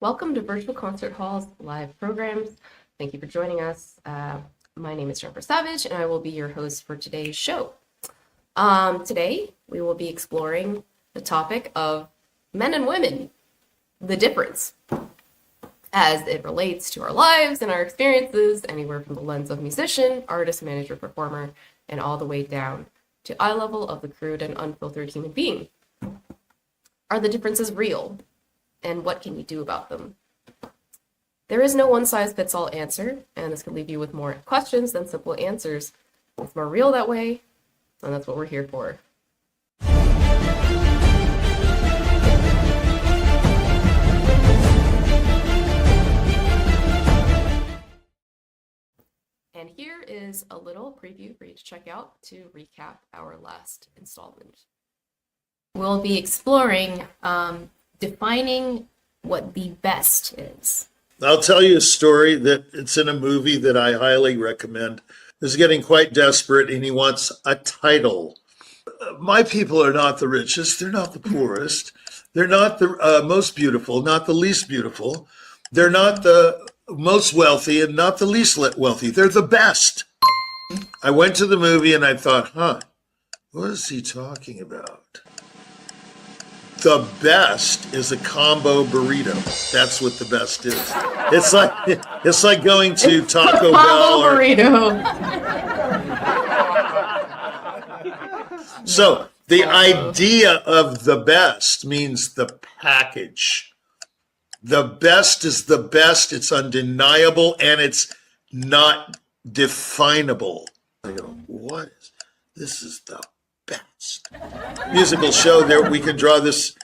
Welcome to Virtual Concert Hall's live programs. Thank you for joining us. My name is Jennifer Savage, and I will be your host for today's show. Today, we will be exploring the topic of men and women, the difference, as it relates to our lives and our experiences, anywhere from the lens of musician, artist, manager, performer, and all the way down to eye level of the crude and unfiltered human being. Are the differences real? And what can you do about them? There is no one-size-fits-all answer, and this can leave you with more questions than simple answers. It's more real that way, and that's what we're here for. And here is a little preview for you to check out to recap our last installment. We'll be exploring defining what the best is. I'll tell you a story that it's in a movie that I highly recommend. He's getting quite desperate and he wants a title. My people are not the richest. They're not the poorest. They're not the most beautiful, not the least beautiful. They're not the most wealthy and not the least wealthy. They're the best. I went to the movie and I thought, what is he talking about? The best is a combo burrito. That's what the best is. It's like going to Taco Bell. Burrito. So the idea of the best means the package. The best is the best. It's undeniable and it's not definable. I go, this is the best musical show. There we can draw this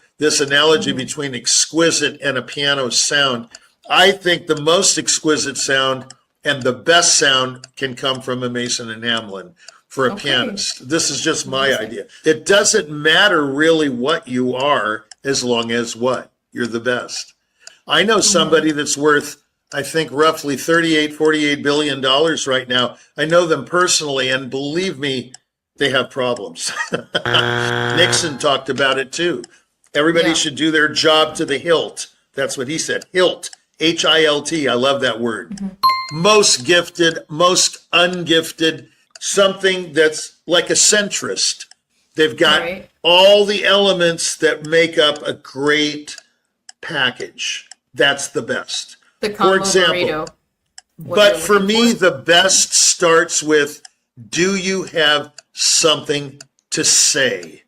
analogy between exquisite and a piano sound. I think the most exquisite sound and the best sound can come from a Mason and Hamlin for a pianist. This is just my idea. It doesn't matter really what you are as long as you're the best. I know somebody that's worth, I think, roughly $48 billion right now. I know them personally, and believe me, they have problems. Nixon talked about it too. Everybody should do their job to the hilt. That's what he said. Hilt, H-I-L-T. I love that word. Mm-hmm. Most gifted, most ungifted, something that's like a centrist. They've got all the elements that make up a great package. That's the best. The combo for example, burrito. But for me, the best starts with, do you have something to say?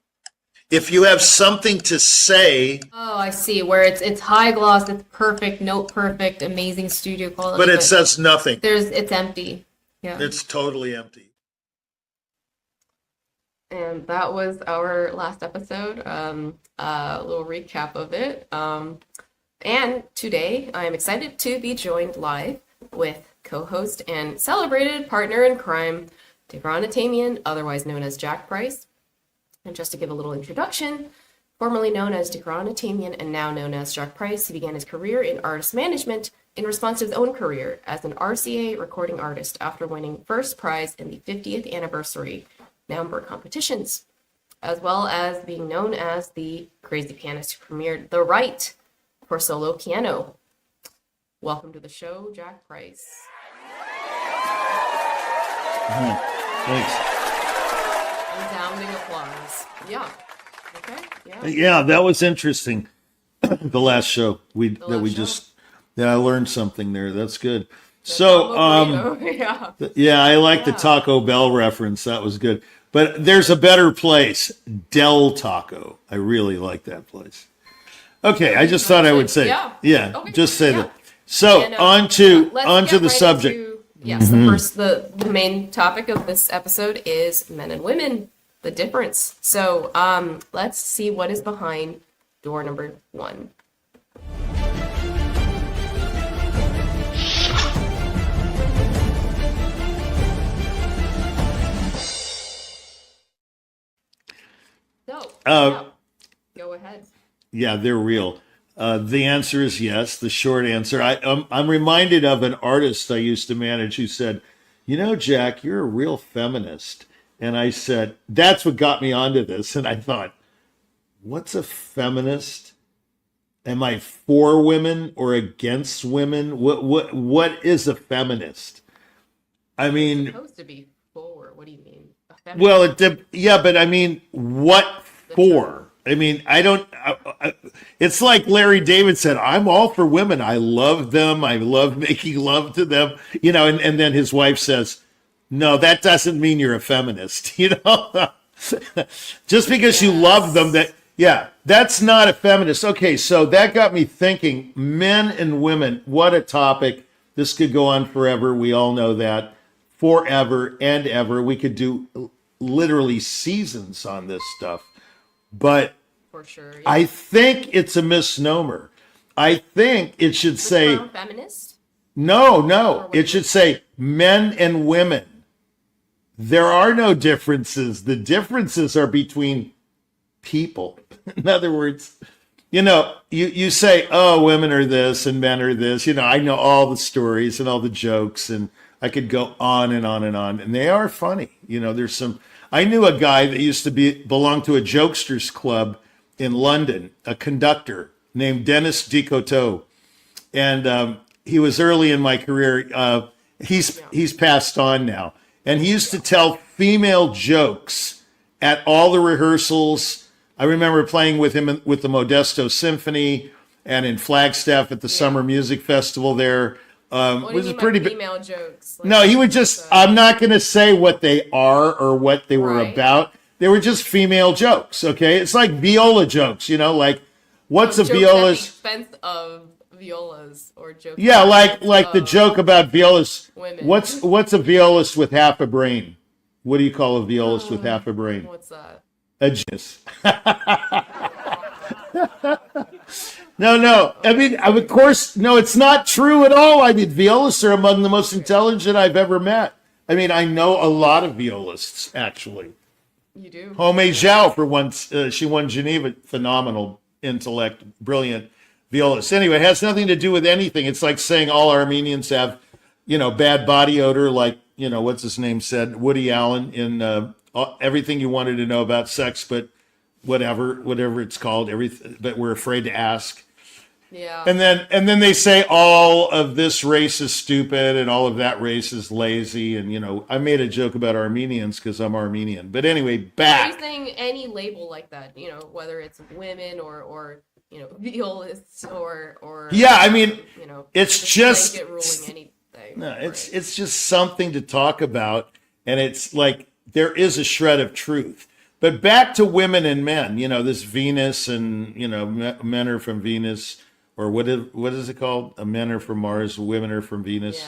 If you have something to say. Oh, I see. Where it's high gloss, it's perfect, note perfect, amazing studio quality. But it says nothing. It's empty. Yeah. It's totally empty. And that was our last episode. A little recap of it. And today I'm excited to be joined live with co-host and celebrated partner in crime, Devron Atamian, otherwise known as Jack Price, And just to give a little introduction, formerly known as Tigran Atamian and now known as Jack Price, he began his career in artist management in response to his own career as an RCA recording artist after winning first prize in the 50th anniversary number competitions, as well as being known as the crazy pianist who premiered The Right for solo piano. Welcome to the show, Jack Price. Thanks. Resounding applause. Yeah. Okay. Yeah. Yeah, that was interesting. The last show I learned something there. That's good. So, yeah. I like the Taco Bell reference. That was good. But there's a better place, Del Taco. I really like that place. Okay, I just thought I would say, Okay. just say that. So on to the subject. Yes, the main topic of this episode is men and women, the difference. So let's see what is behind door number 1. So, go ahead. Yeah, they're real. The answer is yes. The short answer. I'm reminded of an artist I used to manage who said, "You know, Jack, you're a real feminist." And I said, "That's what got me onto this." And I thought, "What's a feminist? Am I for women or against women? What is a feminist?" I mean, It's supposed to be for. What do you mean? A feminist? well, but I mean, what for? I mean, it's like Larry David said, "I'm all for women. I love them. I love making love to them." And then his wife says, "No, that doesn't mean you're a feminist." Just because you love them, that's not a feminist. Okay, so that got me thinking, men and women, what a topic. This could go on forever. We all know that. Forever and ever. We could do literally seasons on this stuff. But for sure. Yeah. I think it's a misnomer. I think it should say feminist. No. It should say men and women. There are no differences. The differences are between people. In other words, you say, "Oh, women are this and men are this." I know all the stories and all the jokes, and I could go on and on and on, and they are funny. There's some. I knew a guy that used to belong to a jokesters club in London, a conductor named Dennis Dicoteau, and he was early in my career. He's passed on now, and he used to tell female jokes at all the rehearsals. I remember playing with him with the Modesto Symphony and in Flagstaff at the Summer Music Festival there. What do you mean by female jokes? No, he would just, I'm not going to say what they are or what they were about. They were just female jokes, okay? It's like viola jokes, like, what's a viola? At the expense of violas or jokes. Yeah, like the joke about violas. Women. What's a violist with half a brain? What do you call a violist with half a brain? What's that? A genius. No. I mean, of course, no, it's not true at all. I mean, violists are among the most intelligent I've ever met. I mean, I know a lot of violists, actually. You do? Home Zhao, for once, she won Geneva. Phenomenal intellect, brilliant violist. Anyway, it has nothing to do with anything. It's like saying all Armenians have, bad body odor, like, what's his name said, Woody Allen in Everything You Wanted to Know About Sex, but whatever it's called, everything, but we're afraid to ask. Yeah. And then they say all of this race is stupid and all of that race is lazy. And, I made a joke about Armenians because I'm Armenian. But anyway, back. Are you saying any label like that, whether it's women or violists or yeah, I mean, it's just ruling anything. No, it's just something to talk about. And it's like there is a shred of truth. But back to women and men, this Venus and, men are from Venus. Or what is it called? Men are from Mars, women are from Venus.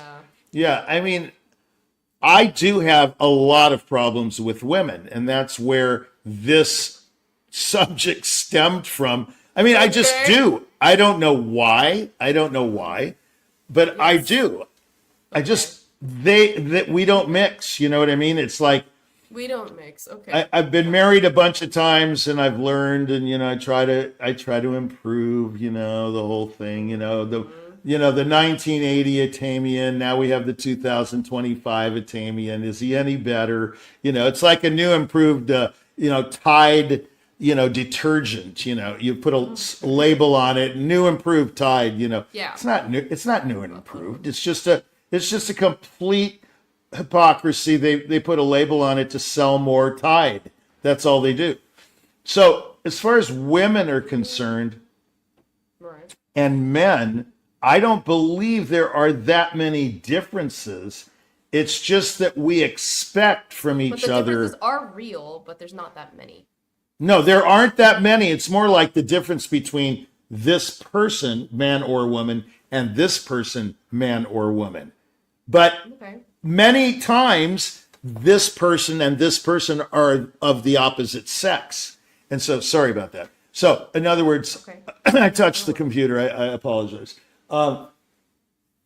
Yeah, I mean, I do have a lot of problems with women, and that's where this subject stemmed from. I mean, I just do. I don't know why, but I do. I just, we don't mix, you know what I mean? It's like, We don't mix. Okay. I've been married a bunch of times, and I've learned, and I try to improve. The whole thing. The 1980 Atamian. Now we have the 2025 Atamian. Is he any better? It's like a new improved Tide detergent. You put a label on it, new improved Tide. Yeah. It's not new. It's not new and improved. It's just a complete hypocrisy. They put a label on it to sell more Tide. That's all they do. So as far as women are concerned, Right. and men, I don't believe there are that many differences. It's just that we expect from But each the other. differences are real, but there's not that many. No, there aren't that many. It's more like the difference between this person, man or woman, and this person, man or woman. But Okay. many times, this person and this person are of the opposite sex. And so, sorry about that. So, in other words, Okay. I touched the computer. I apologize. It's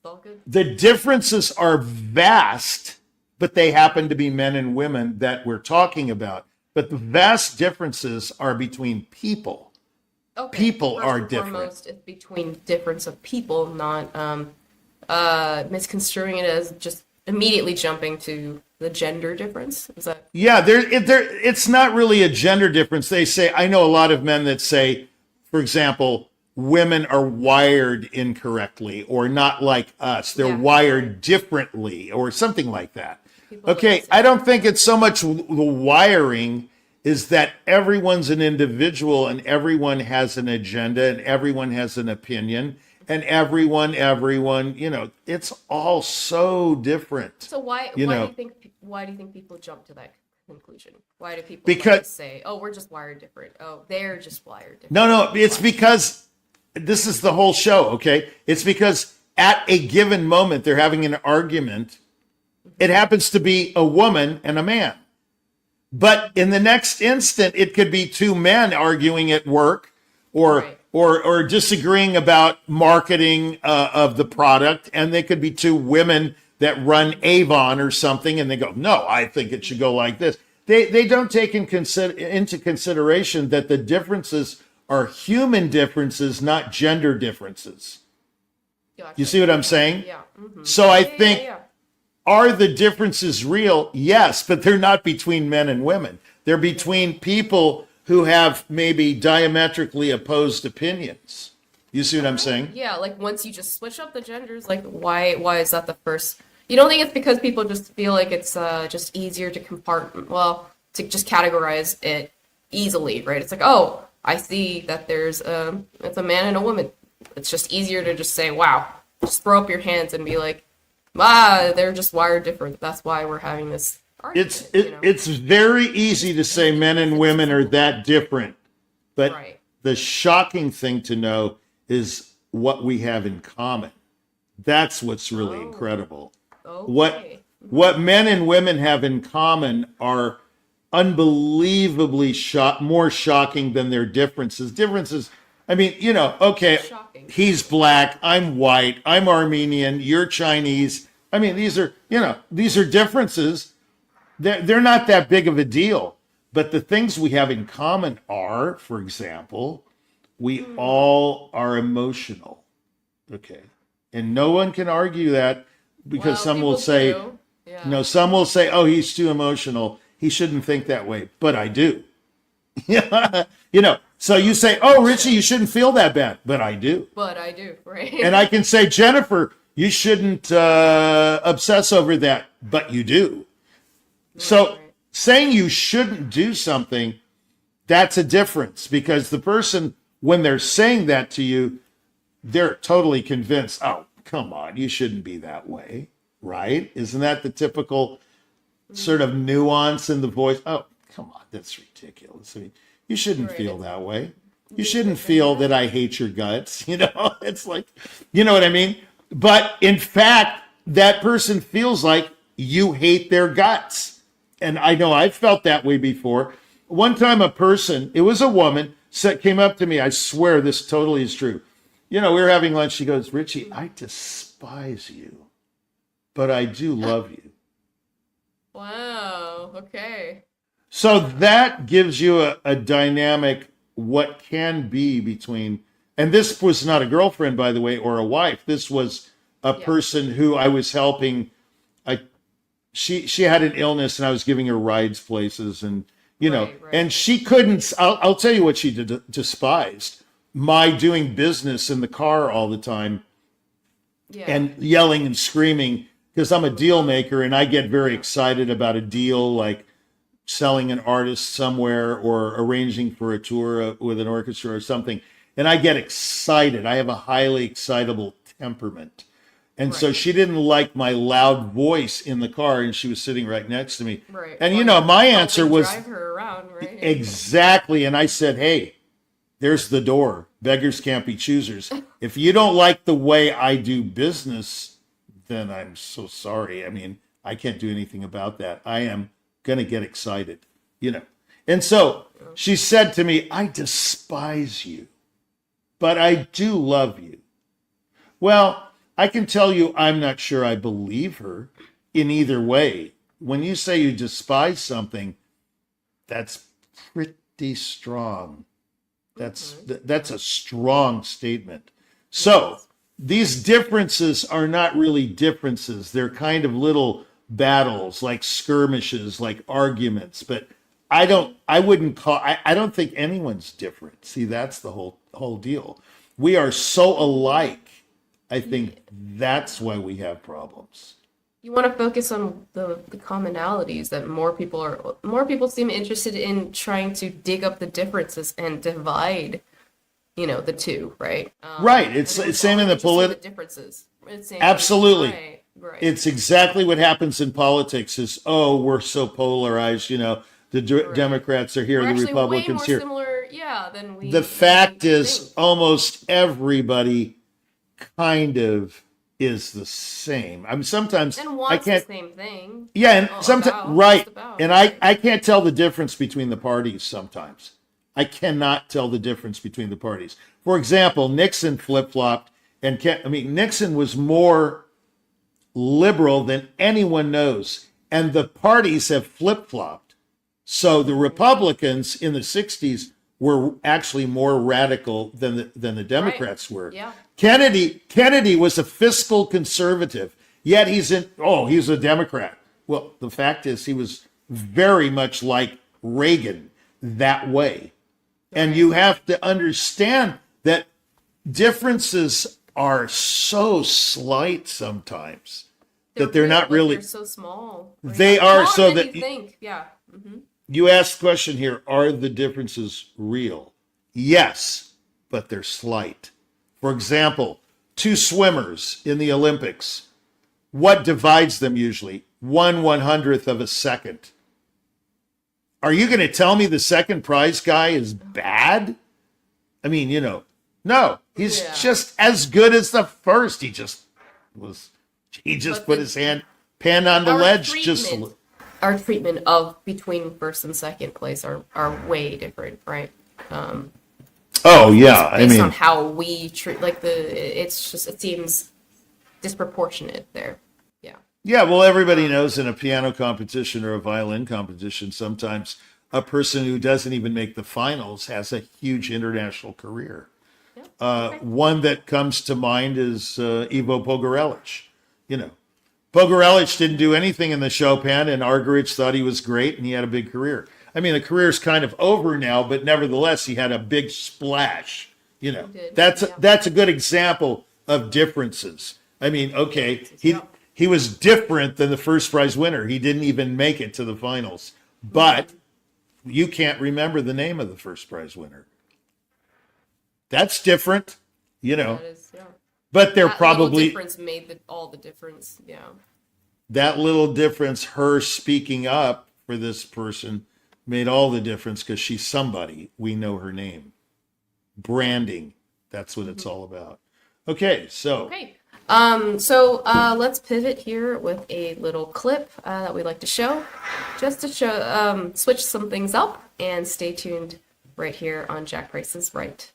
all good. The differences are vast, but they happen to be men and women that we're talking about. But the vast differences are between people. Okay. People First are and different. Foremost, it's between difference of people, not misconstruing it as just immediately jumping to the gender difference. Is that Yeah, it's not really a gender difference. They say, I know a lot of men that say, for example, women are wired incorrectly or not like us. They're Yeah. wired differently or something like that. People like Okay, to say I don't think it's so much the wiring is that everyone's an individual and everyone has an agenda and everyone has an opinion and everyone, it's all so different. So why You why know. do you think people jump to that conclusion? Why do people Because- like say, "Oh, we're just wired different. Oh, they're just wired different." No, it's because this is the whole show, okay? It's because at a given moment they're having an argument. It happens to be a woman and a man. But in the next instant, it could be two men arguing at work or Right. or disagreeing about marketing of the product. And they could be two women that run Avon or something. And they go, no, I think it should go like this. They don't take into consideration that the differences are human differences, not gender differences. Gotcha. You see what I'm saying? Yeah. Mhm. So I Yeah, think, yeah. are the differences real? Yes, but they're not between men and women. They're between people who have maybe diametrically opposed opinions. You see what I'm saying? Yeah, like once you just switch up the genders, like why is that the first? You don't think it's because people just feel like it's just easier to to just categorize it easily, right? It's like, oh, I see that there's it's a man and a woman. It's just easier to just say, wow, just throw up your hands and be like, they're just wired different. That's why we're having this argument. It's very easy to say men and women are that different, but Right. the shocking thing to know is what we have in common. That's what's really incredible. Okay. What men and women have in common are unbelievably more shocking than their differences. Differences, I mean, okay, Shocking. he's black, I'm white, I'm Armenian, you're Chinese. I mean, these are differences. They're not that big of a deal. But the things we have in common are, for example, we all are emotional. Okay. And no one can argue that because Well, some will people say, do. Yeah. some will say, oh, he's too emotional. He shouldn't think that way. But I do. So you say, oh, Richie, you shouldn't feel that bad. But I do. But I do, right? And I can say, Jennifer, you shouldn't obsess over that. But you do. So Right. saying you shouldn't do something, that's a difference. Because the person, when they're saying that to you, they're totally convinced, oh, come on, you shouldn't be that way, right? Isn't that the typical sort of nuance in the voice? Oh, come on, that's ridiculous. I mean, you shouldn't Right. feel that way. You shouldn't feel that I hate your guts. It's like, you know what I mean? But in fact, that person feels like you hate their guts. And I know I've felt that way before. One time a person, it was a woman, came up to me. I swear this totally is true. We were having lunch. She goes, Richie, I despise you, but I do love you. Wow. Okay. So that gives you a dynamic what can be between, and this was not a girlfriend, by the way, or a wife. This was a Yeah. person who I was helping. She had an illness, and I was giving her rides places, and Right. and she couldn't. I'll tell you what she despised: my doing business in the car all the time Yeah. and yelling and screaming, because I'm a deal maker and I get very excited about a deal, like selling an artist somewhere or arranging for a tour with an orchestra or something. And I get excited. I have a highly excitable temperament. And so Right. she didn't like my loud voice in the car, and she was sitting right next to me. Right. And Well, my helping answer was drive her around, right? exactly. And I said, hey, there's the door. Beggars can't be choosers. If you don't like the way I do business, then I'm so sorry. I mean, I can't do anything about that. I am going to get excited, And so she said to me, I despise you, but I do love you. Well, I can tell you I'm not sure I believe her in either way. When you say you despise something, that's pretty strong. That's a strong statement. So these differences are not really differences. They're kind of little battles, like skirmishes, like arguments. But I don't think anyone's different. See, that's the whole deal. We are so alike. I think that's why we have problems. You want to focus on the commonalities that more people seem interested in trying to dig up the differences and divide, the two, right? Right. It's and same in the the differences. Absolutely. Right. It's exactly what happens in politics is, oh, we're so polarized, the Democrats are here, We're the actually Republicans way more here. similar, than we. The fact we is think. almost everybody kind of is the same. I mean, sometimes And I wants can't. the same thing. Yeah, and sometimes right, just about, and I can't tell the difference between the parties sometimes. I cannot tell the difference between the parties. For example, Nixon flip-flopped, and Nixon was more liberal than anyone knows, and the parties have flip-flopped. So the Republicans in the 60s were actually more radical than the Democrats were. Yeah. Kennedy was a fiscal conservative, yet he's a Democrat. Well, the fact is he was very much like Reagan that way. And you have to understand that differences are so slight sometimes that they're not really. They're so small. They are, Smaller so than that you think. Yeah. Mm-hmm. You asked the question here, are the differences real? Yes, but they're slight. For example, two swimmers in the Olympics. What divides them usually? 1/100th of a second. Are you going to tell me the second prize guy is bad? I mean, no, he's just as good as the first. He just put his hand on the ledge. Our treatment of between first and second place are way different, right? Oh yeah, based on how we treat, it seems disproportionate there. Yeah. Yeah, well, everybody knows in a piano competition or a violin competition, sometimes a person who doesn't even make the finals has a huge international career. Okay. One that comes to mind is Ivo Pogorelic. Pogorelic didn't do anything in the Chopin, and Argerich thought he was great, and he had a big career. I mean, the career's kind of over now, but nevertheless, he had a big splash. That's a good example of differences. I mean, okay, he was different than the first prize winner. He didn't even make it to the finals, but you can't remember the name of the first prize winner. That's different, That is, yeah. But they're That probably little difference made all the difference. Yeah. that little difference, her speaking up for this person, made all the difference because she's somebody. We know her name. Branding. That's what it's all about. Okay, so. Okay. Let's pivot here with a little clip that we like to show, just to show, switch some things up, and stay tuned right here on Jack Price's Right.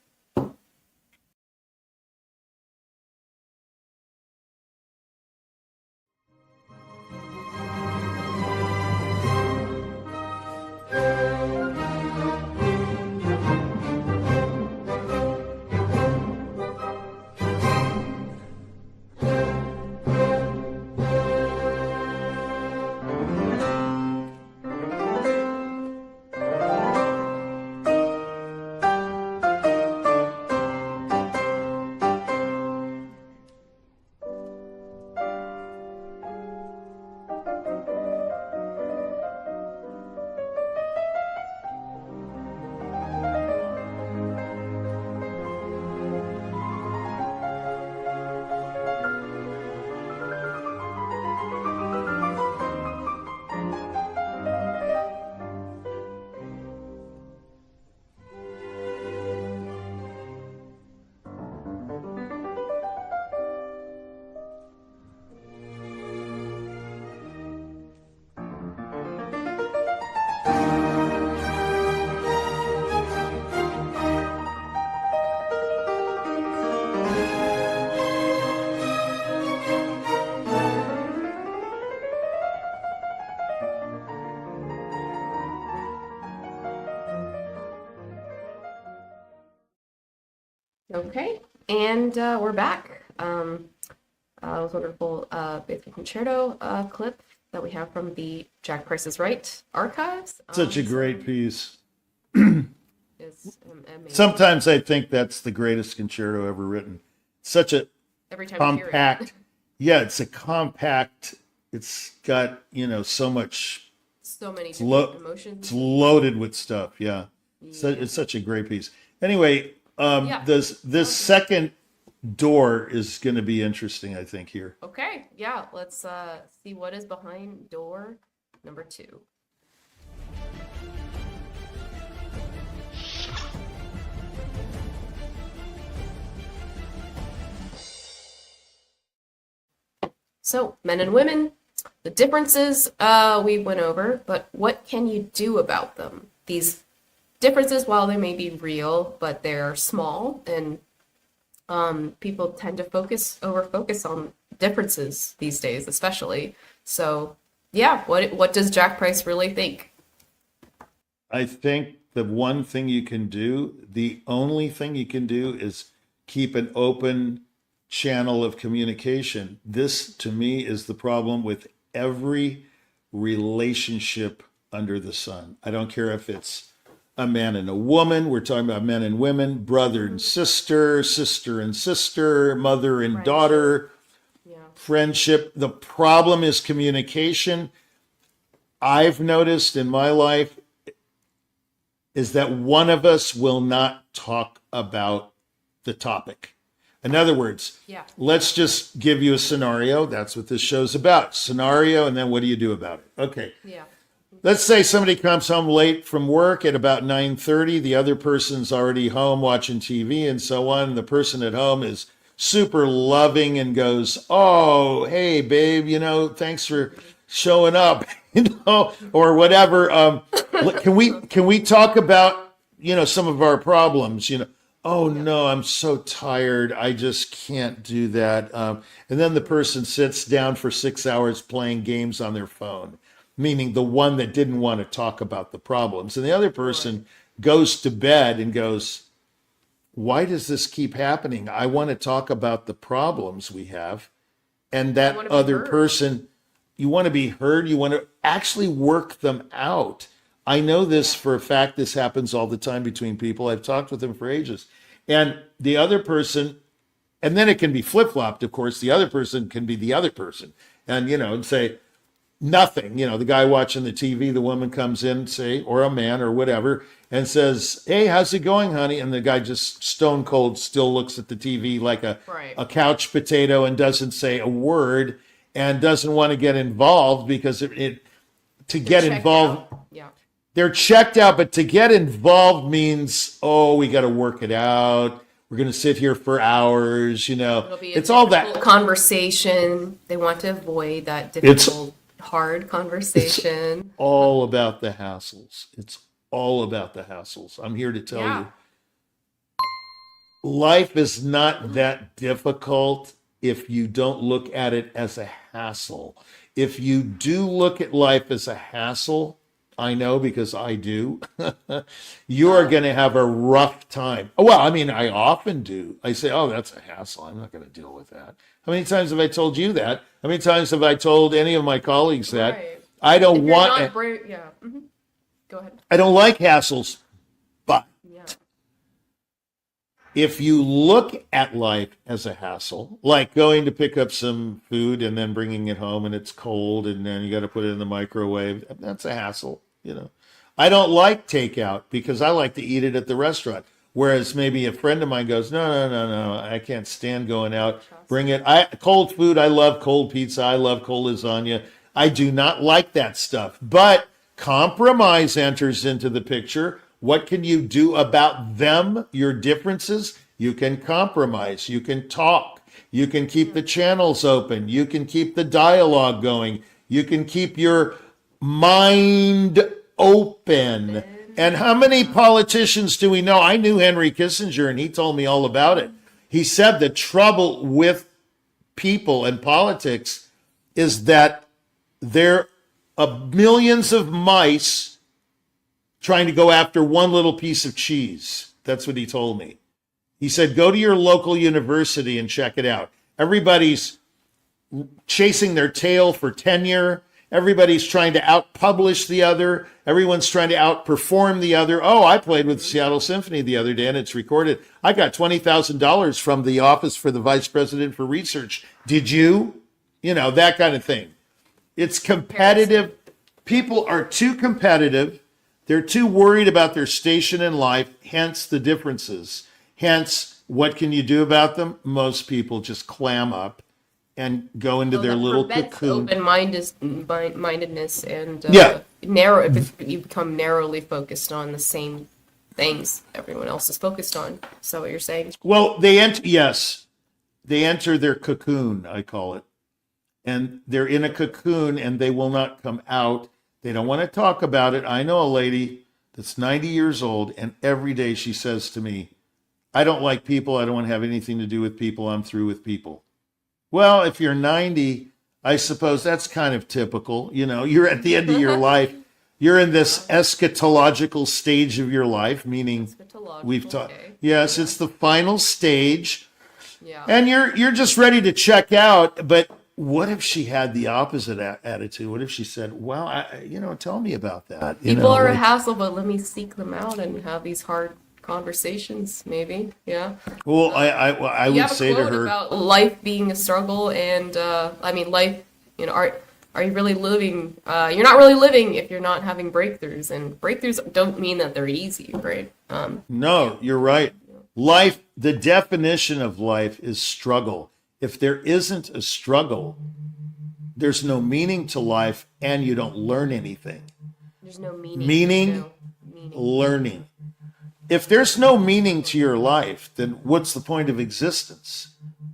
Okay, and we're back. It was a wonderful Beethoven Concerto clip that we have from the Jack Price is Right archives. Such a great piece. It's amazing. Sometimes I think that's the greatest concerto ever written. Such a Every time you hear compact. Yeah, it's a compact. It's got, so much. so many It's, lo- different emotions. it's loaded with stuff. Yeah. So it's such a great piece. Anyway, Yeah. this second door is going to be interesting, I think, here. Okay, yeah, let's see what is behind door number 2. So, men and women, the differences we went over, but what can you do about them? These differences, while they may be real, but they're small, and people tend to focus on differences these days, especially. So, yeah, what does Jack Price really think? I think the one thing you can do, the only thing you can do, is keep an open channel of communication. This, to me, is the problem with every relationship under the sun. I don't care if it's a man and a woman. We're talking about men and women, brother and sister, sister and sister, mother and daughter, friendship. The problem is communication. I've noticed in my life is that one of us will not talk about the topic. In other words, let's just give you a scenario. That's what this show's about. Scenario, and then what do you do about it? Okay. Yeah. Let's say somebody comes home late from work at about 9:30. The other person's already home watching TV and so on. The person at home is super loving and goes, "Oh, hey, babe, thanks for showing up," or whatever. Can we talk about, some of our problems, Oh, no, I'm so tired. I just can't do that. And then the person sits down for 6 hours playing games on their phone, meaning the one that didn't want to talk about the problems. And the other person goes to bed and goes, why does this keep happening? I want to talk about the problems we have. And that other person, you want to be heard. You want to actually work them out. I know this for a fact. This happens all the time between people. I've talked with them for ages. And the other person, and then it can be flip-flopped, of course. The other person can be the other person and, and say nothing. The guy watching the TV, the woman comes in, say, or a man or whatever, and says, hey, how's it going, honey? And the guy just stone cold still looks at the TV like a couch potato and doesn't say a word and doesn't want to get involved because to get involved. They're checked out, but to get involved means, we got to work it out. We're going to sit here for hours, It's all that conversation. They want to avoid that difficult, hard conversation. It's all about the hassles. It's all about the hassles. I'm here to tell you. Life is not that difficult if you don't look at it as a hassle. If you do look at life as a hassle, I know because I do, you are going to have a rough time. Well, I mean, I often do. I say, oh, that's a hassle. I'm not going to deal with that. How many times have I told you that? How many times have I told any of my colleagues that? Right. I don't If you're want, not brave, yeah. Go ahead. I don't like hassles, but Yeah. if you look at life as a hassle, like going to pick up some food and then bringing it home and it's cold and then you got to put it in the microwave, that's a hassle, you know. I don't like takeout because I like to eat it at the restaurant. Whereas maybe a friend of mine goes, no, I can't stand going out. Bring it. Cold food, I love cold pizza. I love cold lasagna. I do not like that stuff. But compromise enters into the picture. What can you do about them, your differences? You can compromise. You can talk. You can keep the channels open. You can keep the dialogue going. You can keep your mind open. And how many politicians do we know? I knew Henry Kissinger, and he told me all about it. He said the trouble with people and politics is that there are millions of mice trying to go after one little piece of cheese. That's what he told me. He said, go to your local university and check it out. Everybody's chasing their tail for tenure. Everybody's trying to outpublish the other. Everyone's trying to outperform the other. Oh, I played with the Seattle Symphony the other day, and it's recorded. I got $20,000 from the Office for the Vice President for Research. Did you? You know, that kind of thing. It's competitive. People are too competitive. They're too worried about their station in life, hence the differences. Hence, what can you do about them? Most people just clam up and go into their little cocoon. Open-mindedness and Yeah. narrow. If you become narrowly focused on the same things everyone else is focused on. So what you're saying? Well, they enter their cocoon, I call it. And they're in a cocoon and they will not come out. They don't want to talk about it. I know a lady that's 90 years old, and every day she says to me, I don't like people. I don't want to have anything to do with people. I'm through with people. Well, if you're 90, I suppose that's kind of typical. You know, you're at the end of your life. You're in this eschatological stage of your life, meaning we've talked. Okay. Yes, it's the final stage. Yeah. And you're just ready to check out. But what if she had the opposite attitude? What if she said, well, tell me about that. People are a hassle, but let me seek them out and have these hard conversations, maybe. Yeah. Well, I would say to her, about life being a struggle, and life. You know, are you really living? You're not really living if you're not having breakthroughs, and breakthroughs don't mean that they're easy, right? No, you're right. Life, the definition of life is struggle. If there isn't a struggle, there's no meaning to life, and you don't learn anything. There's no meaning. Meaning. Learning. If there's no meaning to your life, then what's the point of existence?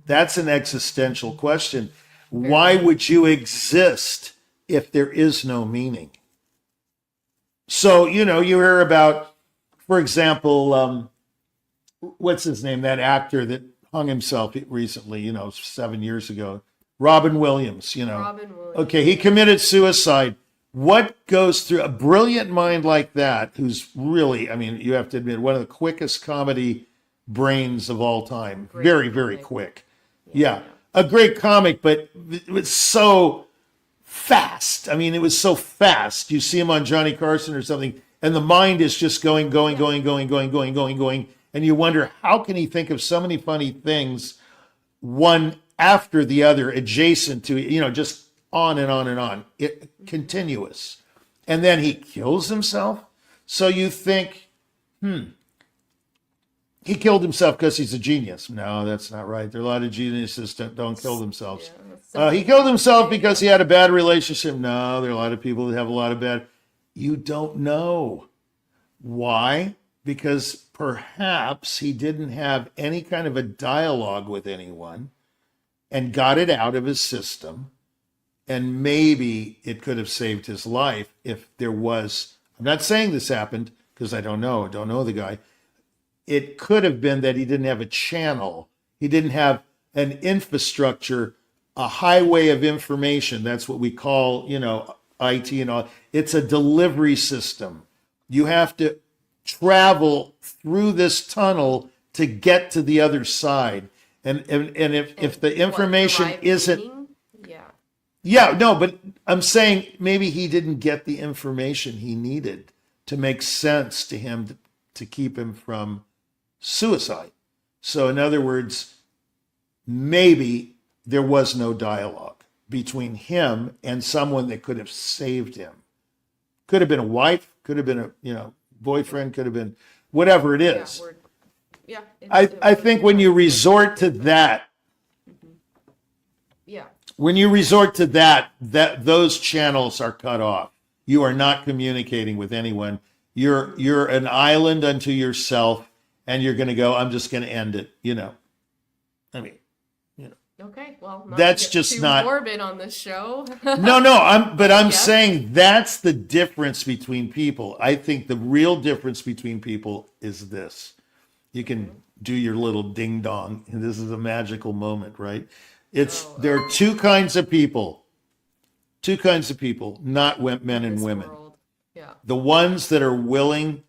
That's an existential question. Why would you exist if there is no meaning? So, you hear about, for example, what's his name? That actor that hung himself recently, 7 years ago. Robin Williams, Robin Williams. Okay, he committed suicide. What goes through a brilliant mind like that, who's really, you have to admit, one of the quickest comedy brains of all time. Very, very quick. Yeah. A great comic, but it was so fast. It was so fast. You see him on Johnny Carson or something, and the mind is just going. And you wonder, how can he think of so many funny things, one after the other, adjacent to, just on and on and on, continuous. And then he kills himself. So you think, he killed himself because he's a genius. No, that's not right. There are a lot of geniuses that don't kill themselves. Yeah, he killed himself because he had a bad relationship. No, there are a lot of people that have a lot of bad. You don't know. Why? Because perhaps he didn't have any kind of a dialogue with anyone and got it out of his system. And maybe it could have saved his life if there was, I'm not saying this happened because I don't know the guy. It could have been that he didn't have a channel. He didn't have an infrastructure, a highway of information. That's what we call, IT and all. It's a delivery system. You have to travel through this tunnel to get to the other side. And if the information What, isn't, meaning? Yeah. yeah, no, but I'm saying maybe he didn't get the information he needed to make sense to him to keep him from suicide. So in other words, maybe there was no dialogue between him and someone that could have saved him. Could have been a wife, could have been a boyfriend, could have been whatever it is. Yeah. I think when you resort to that, Yeah. when you resort to that those channels are cut off. You are not communicating with anyone. You're an island unto yourself, and you're going to go, I'm just going to end it. I mean, Okay. Well, not That's to get just too not- morbid on this show. no, I'm Yeah. saying that's the difference between people. I think the real difference between people is this. You can do your little ding dong, and this is a magical moment, right? There are two kinds of people, not men and This women. world. Yeah. The ones that are willing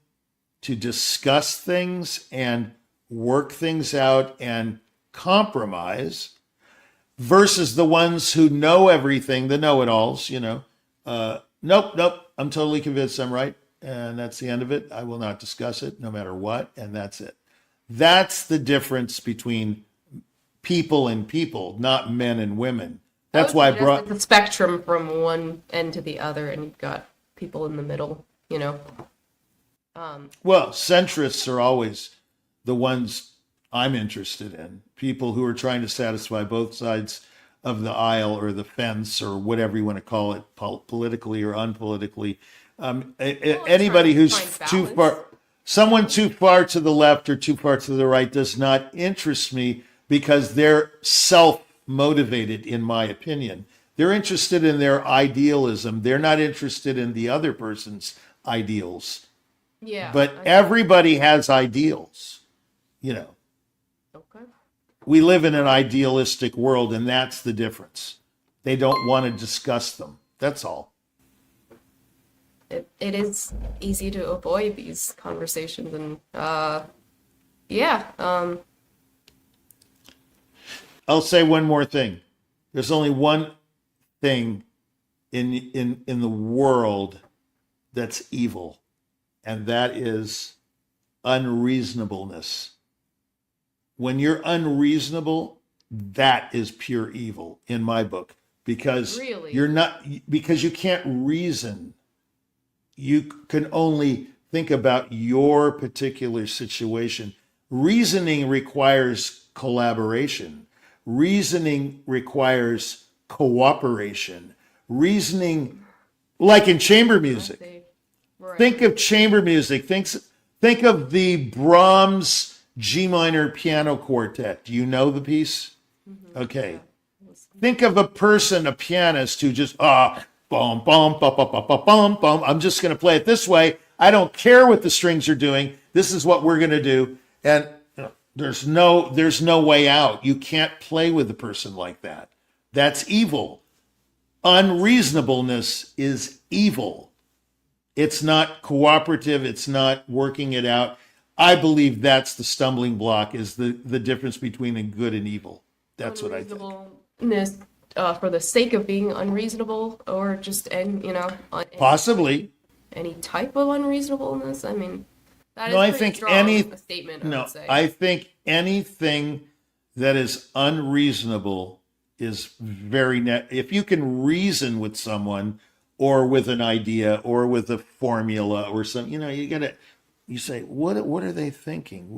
to discuss things and work things out and compromise versus the ones who know everything, the know-it-alls, nope, I'm totally convinced I'm right, and that's the end of it. I will not discuss it no matter what, and that's it. That's the difference between people and people, not men and women. That's why I suggest brought... it's a spectrum from one end to the other, and you've got people in the middle. Well, centrists are always the ones I'm interested in. People who are trying to satisfy both sides of the aisle or the fence or whatever you want to call it, politically or unpolitically. Anybody trying to who's find too balance. far, someone too far to the left or too far to the right does not interest me because they're self-motivated, in my opinion. They're interested in their idealism. They're not interested in the other person's ideals. Yeah. But everybody has ideals, Okay. We live in an idealistic world, and that's the difference. They don't want to discuss them. That's all. It is easy to avoid these conversations, and yeah. I'll say one more thing. There's only one thing in the world that's evil, and that is unreasonableness. When you're unreasonable, that is pure evil in my book, because Really? because you can't reason. You can only think about your particular situation. Reasoning requires collaboration. Reasoning requires cooperation. Reasoning, like in chamber music. Right. Think of chamber music. Think of the Brahms G minor piano quartet. Do you know the piece? Okay. Think of a pianist who just bum bum bum bum bum bum bum. I'm just going to play it this way. I don't care what the strings are doing. This is what we're going to do. And there's no way out. You can't play with a person like that. That's evil. Unreasonableness is evil. It's not cooperative. It's not working it out. I believe that's the stumbling block, is the difference between a good and evil. That's what I think. Unreasonableness, for the sake of being unreasonable, or just Possibly. any type of unreasonableness. I mean, that is No, I pretty think strong a statement. I would say. I think anything that is unreasonable is very if you can reason with someone or with an idea or with a formula or something, you say, what are they thinking?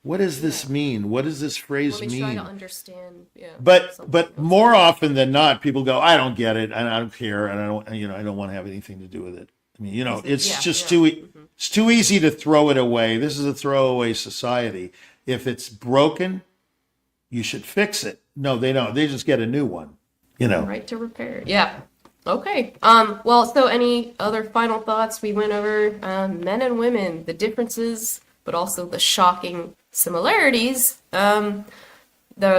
What does this mean? What does this phrase Let me try mean? to understand. Yeah. But more often than not, people go, I don't get it, and I don't care, and I don't want to have anything to do with it. I mean, it's just it's too easy to throw it away. This is a throwaway society. If it's broken, you should fix it. No, they don't. They just get a new one. Right to repair. Yeah. Okay. Well, so any other final thoughts? We went over men and women, the differences, but also the shocking similarities. The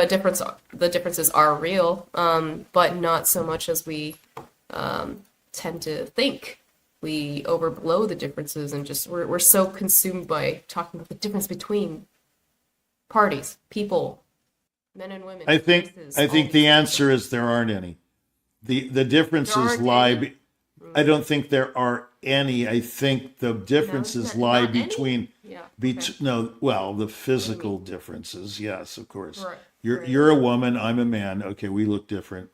differences are real, but not so much as we tend to think. We overblow the differences and just we're so consumed by talking about the difference between parties, people, men and women. I think races, I all think these the answer is there aren't any. The differences aren't lie. any? I don't think there are any. I think the differences not lie any? between. Yeah, No, well, the physical differences, yes, of course. Right, You're right. you're a woman, I'm a man. Okay, we look different,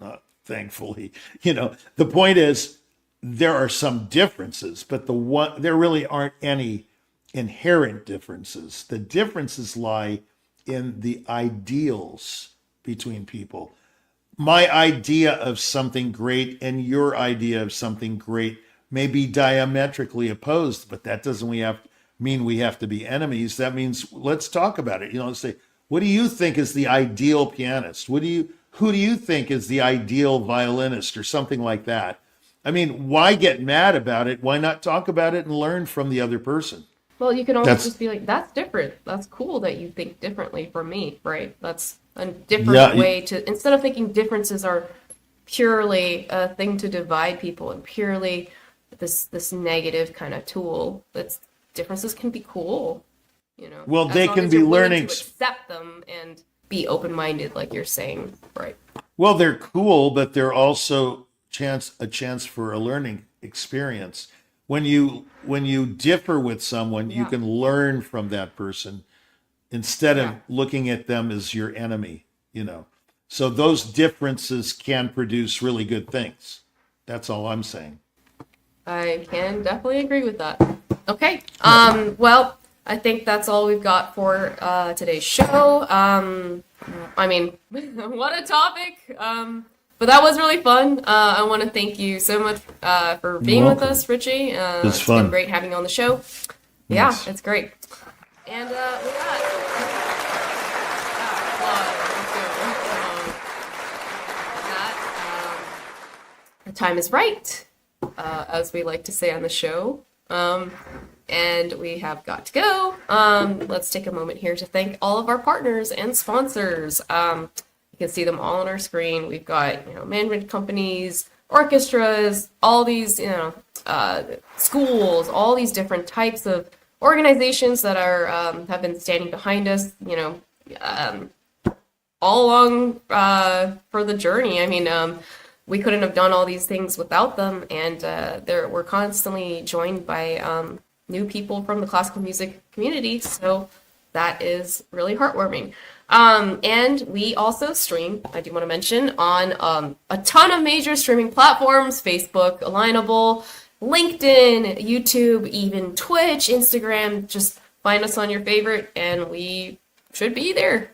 thankfully. The point is there are some differences, but there really aren't any inherent differences. The differences lie in the ideals between people. My idea of something great and your idea of something great may be diametrically opposed, but that doesn't mean we have to be enemies. That means let's talk about it. Say, what do you think is the ideal pianist? Who do you think is the ideal violinist or something like that? I mean, why get mad about it? Why not talk about it and learn from the other person? Well, you can always That's- just be like, that's different. That's cool that you think differently from me, right? That's a different way to, instead of thinking differences are purely a thing to divide people and purely this negative kind of tool, differences can be cool, Well, as they long can as be you're willing learning. to accept them and be open-minded, like you're saying, right? Well, they're cool, but they're also a chance for a learning experience. When you differ with someone, you Yeah. can learn from that person instead of Yeah. looking at them as your enemy, So those differences can produce really good things. That's all I'm saying. I can definitely agree with that. Okay. Well, I think that's all we've got for today's show. I mean, what a topic. But that was really fun. I want to thank you so much for being with welcome. us, Richie. It's It's fun. been great having you on the show. Yeah, Yes. it's great. And with that, the time is right, as we like to say on the show. And we have got to go. Let's take a moment here to thank all of our partners and sponsors. You can see them all on our screen. We've got, management companies, orchestras, all these, schools, all these different types of organizations that are have been standing behind us, all along for the journey. I mean, we couldn't have done all these things without them, and we're constantly joined by new people from the classical music community, so that is really heartwarming. And we also stream, I do want to mention, on a ton of major streaming platforms: Facebook, Alignable, LinkedIn, YouTube, even Twitch, Instagram. Just find us on your favorite, and we should be there.